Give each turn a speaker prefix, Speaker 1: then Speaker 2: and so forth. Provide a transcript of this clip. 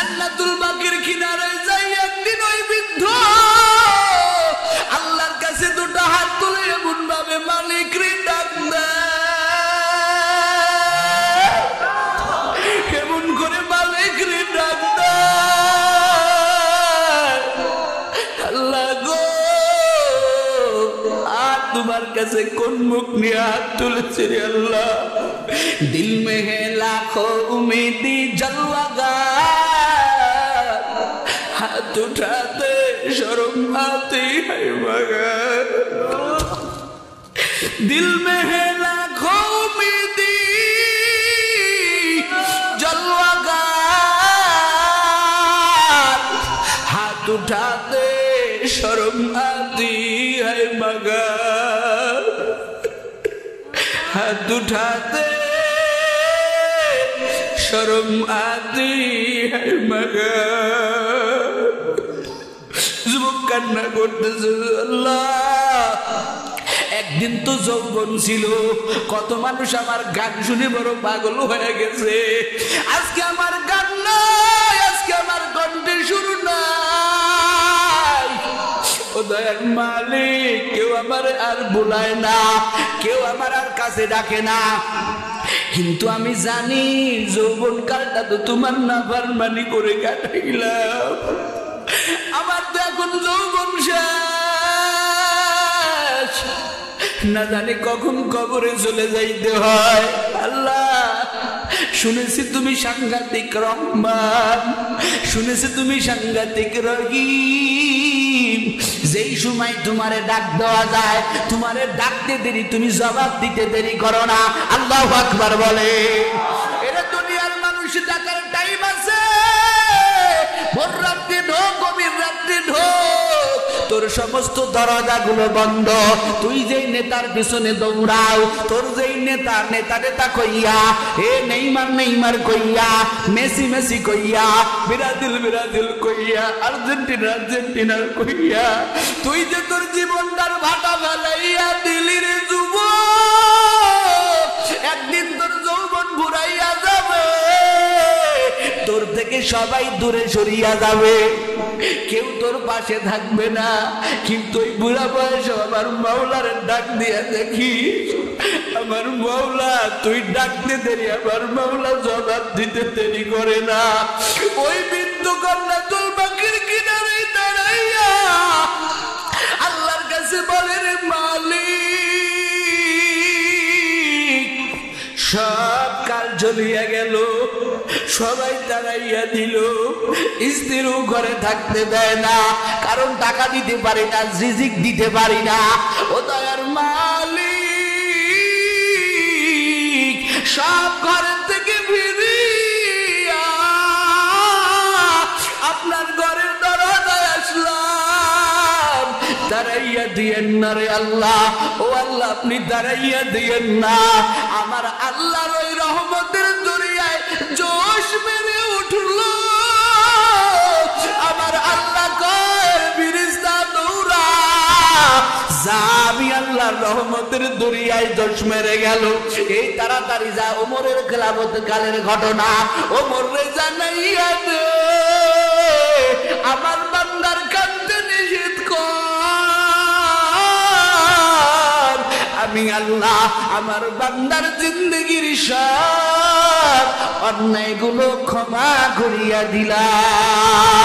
Speaker 1: জান্নাতুল বাকির কিনারে যাই একদিন ওই বৃদ্ধ আল্লাহর কাছে দুটো হাত তুলে এমন ভাবে মালিক রে ডাক দেয়, কেমন করে মালিক রে ডাক দেয়, আল্লাহ গো আর তোমার কাছে কোন মুখ নিয়ে হাত তুলেছে রে আল্লাহ। दिल में है लाखों उम्मीदी जलवागार, हाथ उठाते शर्म आती है मगर, दिल में है लाखों उम्मीदी जलवागार, हाथ उठाते शर्म आती है मगर, हाथ उठाते शर्म आती है मगर। যুবক কান্না করতেছে, আল্লাহ একদিন তো যৌবন ছিল, কত মানুষ আমার গান শুনে বড় পাগল হয়ে গেছে, আজকে আমার গান নাই, আজকে আমার কণ্ঠে শুরু নাই। ও দয়ার মালিক, কেউ আমার আর বুলায় না, কেউ আমার আর কাছে ডাকে না, কিন্তু আমি জানি যৌবন কালটা তো তোমার নাফরমানি করে কাটাইলাম, আমার তো এখন যৌবন শেষ, না জানি কখন কবরে চলে যাইতে হয়। আল্লাহ শুনেছি তুমি সাংঘাতিক রহমান, শুনেছি তুমি সাংঘাতিক রহিম, যেই সময় তোমারে ডাক দেওয়া যায়, তোমারে ডাকতে দেরি, তুমি জবাব দিতে দেরি করো না। আল্লাহু আকবার বলে। এরা দুনিয়ার মানুষ ডাকার টাইম আছে, ভোর রাত্রি ঢোক, গভীর রাত্রি ঢোক, তোর সমস্ত দরজাগুলো বন্ধ, তুই যেই নেতার পিছনে দৌড়াও, তোর যেই নেতা নেতা নেতা কইয়া, এ নেইমার নেইমার কইয়া, মেসি মেসি কইয়া, ব্রাজিল ব্রাজিল কইয়া, আর্জেন্টিনা আর্জেন্টিনার কইয়া, তুই যে তোর জীবনটার ভাটা ফেলাইয়া দিলি রে যুবক, একদিন তোর যৌবন ঘুরাইয়া যাবে, তোর থেকে সবাই দূরে সরিয়া যাবে, কেউ তোর পাশে থাকবে না, কিন্তু ওই বুড়া বয়সে আমার মাওলার ডাক দিয়া দেখি, আমার মাওলা তুই ডাকতে দেরি, আমার মাওলা জবাব দিতে দেরি করে না। ওই বিন্দু জান্নাতুল বাকির কিনারে দাঁড়াইয়া আল্লাহর কাছে বলে, রে মালিক সব কাল চলিয়া গেল, সবাই দাঁড়াইয়া দিল, স্ত্রীও ঘরে থাকতে দেয় না, কারণ টাকা দিতে পারি না, রিজিক দিতে পারি না। ও দয়ার মালিক সব ঘরের থেকে ফিরিয়া আপনার ঘরের দরজায় আসলাম, দাঁড়াইয়া দিয়েন না রে আল্লাহ, ও আল্লাহ আপনি দাঁড়াইয়া দিয়েন না। আমার আল্লাহর ওই রহমতের দরিয়ায় জোশ মেরে উঠল, আমার আল্লাহ কয় ফেরেশতা দৌড়া যা, আমি আল্লাহর রহমতের দরিয়ায় জোশ মেরে গেল, এই তাড়াতাড়ি যা, ওমরের খেলাফত কালের ঘটনা, ওমর রে জানাইয়া দে আমার বান্দার কাঁদতে নিষেধ কর, আমি আল্লাহ আমার বান্দার জিন্দগির সব অন্যায়গুলো ক্ষমা করিয়া দিলাম।